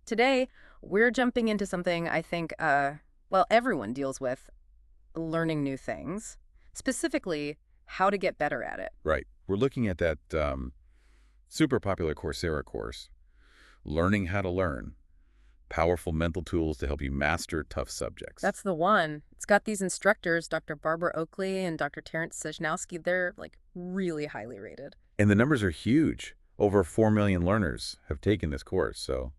Today, we're jumping into something I think, well, everyone deals with, learning new things, specifically how to get better at it. Right. We're looking at that super popular Coursera course, Learning How to Learn, Powerful Mental Tools to Help You Master Tough Subjects. That's the one. It's got these instructors, Dr. Barbara Oakley and Dr. Terrence Sejnowski. They're like really highly rated. And the numbers are huge. Over 4 million learners have taken this course, so,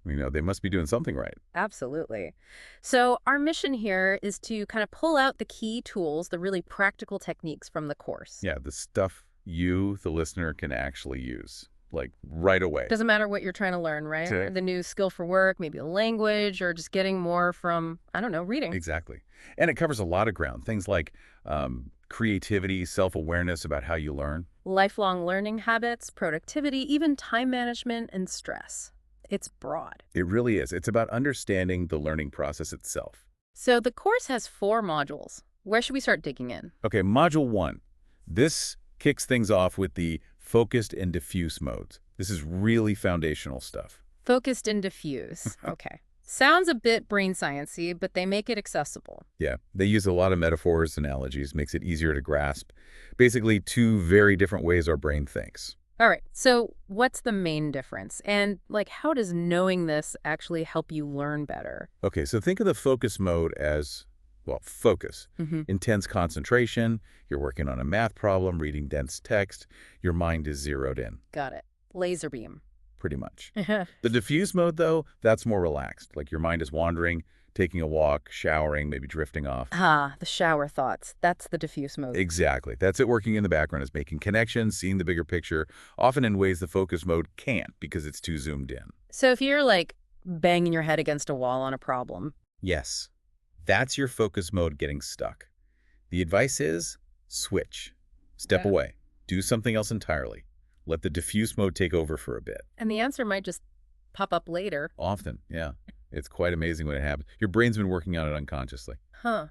they must be doing something right. Absolutely. So our mission here is to kind of pull out the key tools, the really practical techniques from the course. Yeah, the stuff you, the listener, can actually use, like, right away. Doesn't matter what you're trying to learn, right? Okay. The new skill for work, maybe a language, or just getting more from, I don't know, reading. Exactly. And it covers a lot of ground, things like creativity, self-awareness about how you learn. Lifelong learning habits, productivity, even time management and stress. It's broad. It really is. It's about understanding the learning process itself. So the course has 4 modules. Where should we start digging in? Okay, Module 1. This kicks things off with the focused and diffuse modes. This is really foundational stuff. Focused and diffuse. Okay. Sounds a bit brain science-y, but they make it accessible. Yeah, they use a lot of metaphors, analogies, makes it easier to grasp. Basically, 2 very different ways our brain thinks. All right. So what's the main difference? And how does knowing this actually help you learn better? Okay, so think of the focus mode as, well, focus. Intense concentration, you're working on a math problem, reading dense text, your mind is zeroed in, Got it. Laser beam. pretty much. The diffuse mode, though, that's more relaxed, like your mind is wandering, taking a walk, showering, maybe drifting off. The shower thoughts. That's the diffuse mode. Exactly. That's it working in the background, is making connections, seeing the bigger picture, often in ways the focus mode can't because it's too zoomed in. So if you're banging your head against a wall on a problem. Yes, that's your focus mode getting stuck. The advice is switch. Step Okay. away. Do something else entirely. Let the diffuse mode take over for a bit. And the answer might just pop up later. Often, yeah. It's quite amazing when it happens. Your brain's been working on it unconsciously. Huh.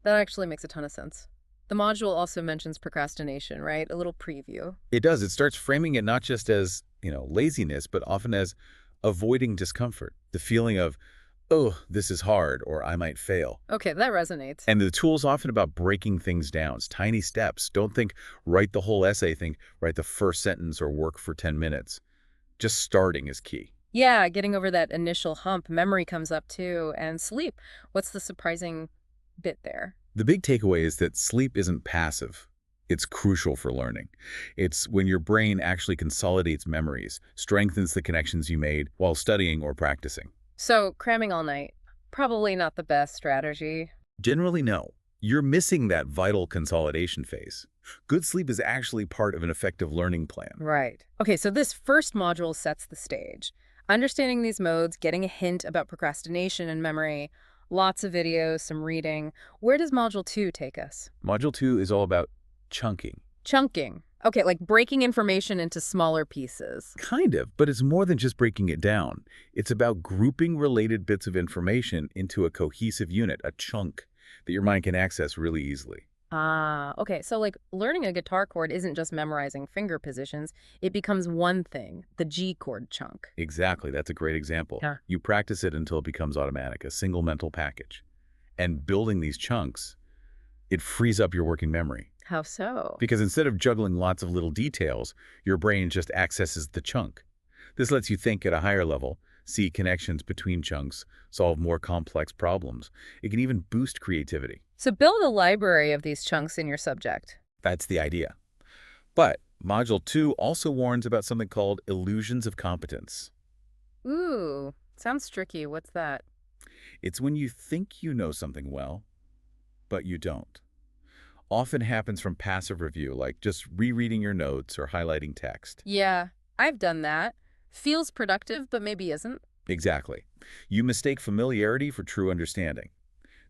That actually makes a ton of sense. The module also mentions procrastination, right? A little preview. It does. It starts framing it not just as, laziness, but often as avoiding discomfort. The feeling of, oh, this is hard, or I might fail. Okay, that resonates. And the tool's often about breaking things down. It's tiny steps. Don't think write the whole essay. Think write the first sentence or work for 10 minutes. Just starting is key. Yeah, getting over that initial hump. Memory comes up too. And sleep. What's the surprising bit there? The big takeaway is that sleep isn't passive. It's crucial for learning. It's when your brain actually consolidates memories, strengthens the connections you made while studying or practicing. So cramming all night, probably not the best strategy. Generally, no. You're missing that vital consolidation phase. Good sleep is actually part of an effective learning plan. Right. Okay, so this first module sets the stage. Understanding these modes, getting a hint about procrastination and memory, lots of videos, some reading. Where does Module 2 take us? Module 2 is all about chunking. Chunking. Okay, like breaking information into smaller pieces. Kind of, but it's more than just breaking it down. It's about grouping related bits of information into a cohesive unit, a chunk, that your mind can access really easily. Okay, so learning a guitar chord isn't just memorizing finger positions. It becomes one thing, the G chord chunk. Exactly, that's a great example. Yeah. You practice it until it becomes automatic, a single mental package. And building these chunks, it frees up your working memory. How so? Because instead of juggling lots of little details, your brain just accesses the chunk. This lets you think at a higher level, see connections between chunks, solve more complex problems. It can even boost creativity. So build a library of these chunks in your subject. That's the idea. But Module 2 also warns about something called illusions of competence. Ooh, sounds tricky. What's that? It's when you think you know something well, but you don't. Often happens from passive review, like just rereading your notes or highlighting text. Yeah, I've done that. Feels productive, but maybe isn't. Exactly. You mistake familiarity for true understanding.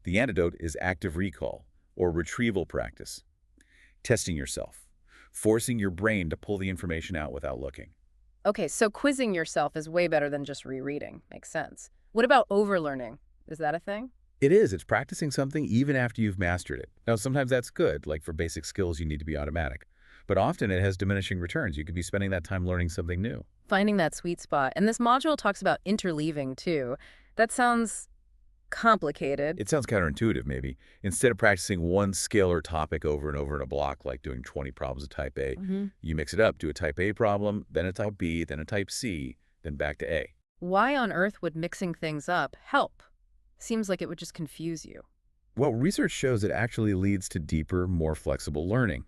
The antidote is active recall, or retrieval practice. Testing yourself, forcing your brain to pull the information out without looking. Okay, so quizzing yourself is way better than just rereading. Makes sense. What about overlearning? Is that a thing? It is. It's practicing something even after you've mastered it. Now, sometimes that's good, like for basic skills you need to be automatic. But often it has diminishing returns. You could be spending that time learning something new. Finding that sweet spot. And this module talks about interleaving, too. That sounds complicated. It sounds counterintuitive, maybe. Instead of practicing one skill or topic over and over in a block, like doing 20 problems of type A, you mix it up. Do a type A problem, then a type B, then a type C, then back to A. Why on earth would mixing things up help? Seems like it would just confuse you. Well, research shows it actually leads to deeper, more flexible learning.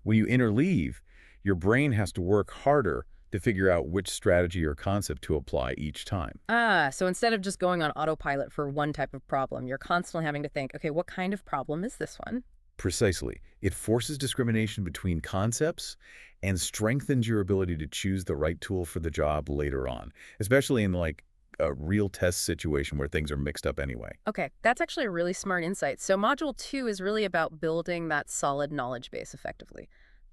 When you interleave, your brain has to work harder to figure out which strategy or concept to apply each time. Ah, so instead of just going on autopilot for one type of problem, you're constantly having to think, okay, what kind of problem is this one? Precisely. It forces discrimination between concepts and strengthens your ability to choose the right tool for the job later on, especially in like a real test situation where things are mixed up anyway. Okay, that's actually a really smart insight. So Module 2 is really about building that solid knowledge base effectively.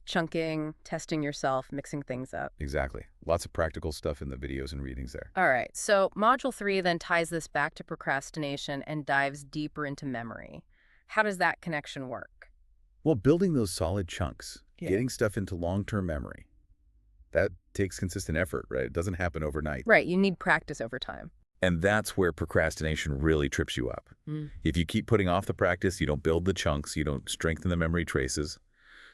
Chunking, testing yourself, mixing things up. Exactly. Lots of practical stuff in the videos and readings there. All right, so Module 3 then ties this back to procrastination and dives deeper into memory. How does that connection work? Well, building those solid chunks, Yeah. getting stuff into long-term memory, that takes consistent effort, right? It doesn't happen overnight. Right, you need practice over time. And that's where procrastination really trips you up. If you keep putting off the practice, you don't build the chunks, you don't strengthen the memory traces.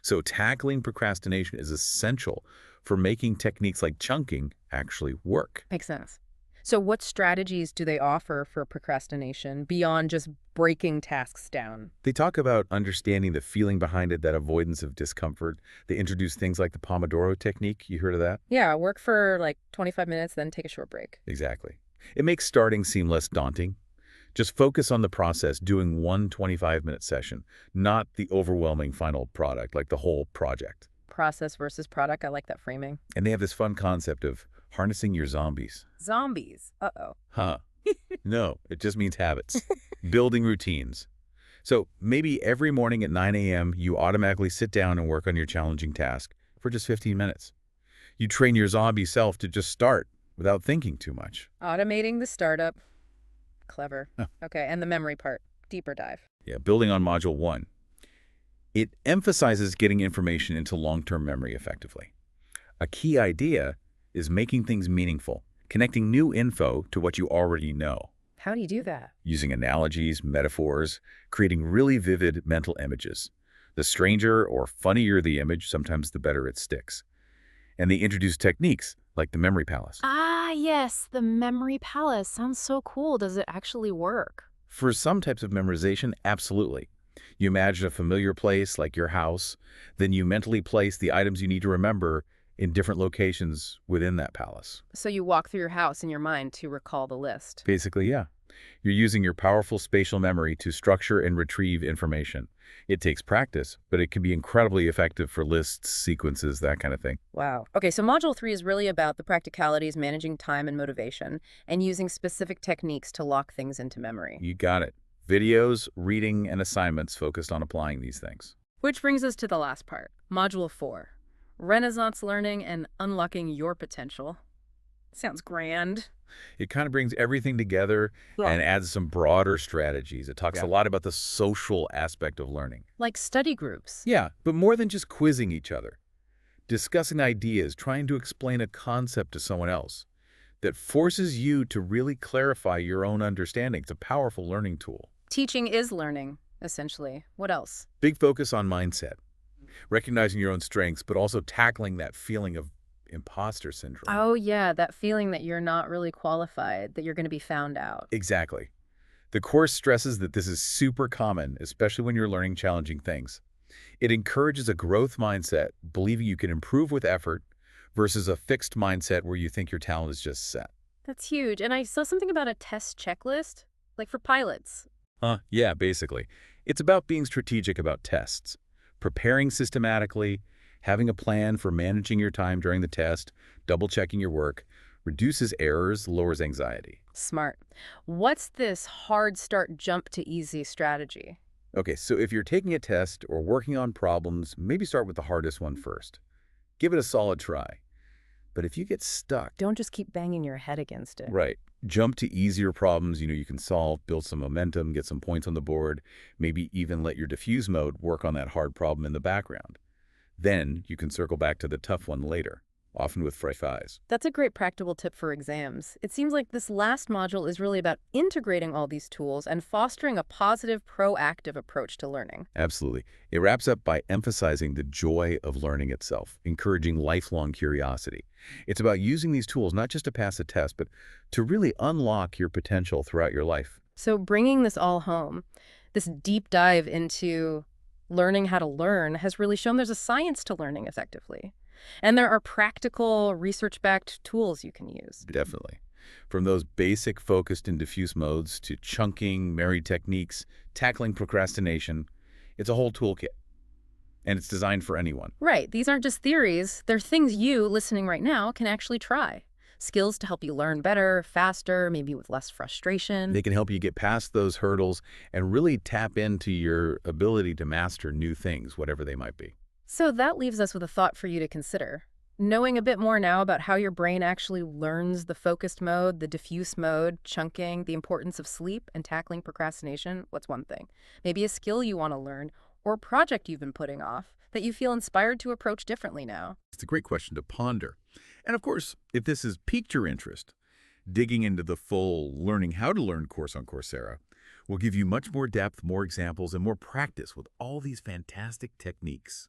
So tackling procrastination is essential for making techniques like chunking actually work. Makes sense. So what strategies do they offer for procrastination beyond just breaking tasks down? They talk about understanding the feeling behind it, that avoidance of discomfort. They introduce things like the Pomodoro technique. You heard of that? Yeah, work for like 25 minutes, then take a short break. Exactly. It makes starting seem less daunting. Just focus on the process, doing one 25-minute session, not the overwhelming final product, like the whole project. Process versus product, I like that framing. And they have this fun concept of harnessing your zombies. Zombies. Uh-oh. Huh. No, it just means habits. Building routines. So maybe every morning at 9 a.m., you automatically sit down and work on your challenging task for just 15 minutes. You train your zombie self to just start without thinking too much. Automating the startup. Clever. Huh. Okay, and the memory part. Deeper dive. Yeah, building on Module 1. It emphasizes getting information into long-term memory effectively. A key idea is making things meaningful, connecting new info to what you already know, How do you do that? using analogies, metaphors, creating really vivid mental images. The stranger or funnier the image, sometimes the better it sticks. And they introduce techniques like the memory palace. Ah, yes, the memory palace. Sounds so cool. Does it actually work? For some types of memorization, absolutely. You imagine a familiar place like your house, then you mentally place the items you need to remember in different locations within that palace. So you walk through your house in your mind to recall the list. Basically, yeah. You're using your powerful spatial memory to structure and retrieve information. It takes practice, but it can be incredibly effective for lists, sequences, that kind of thing. Wow. Okay, so Module 3 is really about the practicalities, managing time and motivation, and using specific techniques to lock things into memory. You got it. Videos, reading, and assignments focused on applying these things. Which brings us to the last part, Module 4, Renaissance Learning and Unlocking Your Potential. Sounds grand. It kind of brings everything together and adds some broader strategies. It talks a lot about the social aspect of learning. Like study groups. Yeah, but more than just quizzing each other. Discussing ideas, trying to explain a concept to someone else that forces you to really clarify your own understanding. It's a powerful learning tool. Teaching is learning, essentially. What else? Big focus on mindset, recognizing your own strengths, but also tackling that feeling of imposter syndrome. Oh, yeah, that feeling that you're not really qualified, that you're going to be found out. Exactly. The course stresses that this is super common, especially when you're learning challenging things. It encourages a growth mindset, believing you can improve with effort, versus a fixed mindset where you think your talent is just set. That's huge. And I saw something about a test checklist, like for pilots. Yeah, basically. It's about being strategic about tests, preparing systematically, having a plan for managing your time during the test, double-checking your work, reduces errors, lowers anxiety. Smart. What's this hard start jump to easy strategy? Okay, so if you're taking a test or working on problems, maybe start with the hardest one first. Give it a solid try. But if you get stuck, Don't just keep banging your head against it. right, jump to easier problems you can solve, build some momentum, get some points on the board, maybe even let your diffuse mode work on that hard problem in the background. Then you can circle back to the tough one later, often with fresh eyes. That's a great practical tip for exams. It seems like this last module is really about integrating all these tools and fostering a positive, proactive approach to learning. Absolutely. It wraps up by emphasizing the joy of learning itself, encouraging lifelong curiosity. It's about using these tools not just to pass a test, but to really unlock your potential throughout your life. So bringing this all home, this deep dive into learning how to learn has really shown there's a science to learning effectively. And there are practical, research-backed tools you can use. Definitely. From those basic focused and diffuse modes to chunking, married techniques, tackling procrastination, it's a whole toolkit. And it's designed for anyone. Right. These aren't just theories. They're things you, listening right now, can actually try. Skills to help you learn better, faster, maybe with less frustration. They can help you get past those hurdles and really tap into your ability to master new things, whatever they might be. So that leaves us with a thought for you to consider. Knowing a bit more now about how your brain actually learns the focused mode, the diffuse mode, chunking, the importance of sleep, and tackling procrastination, what's one thing? Maybe a skill you want to learn or a project you've been putting off that you feel inspired to approach differently now. It's a great question to ponder. And of course, if this has piqued your interest, digging into the full Learning How to Learn course on Coursera will give you much more depth, more examples, and more practice with all these fantastic techniques.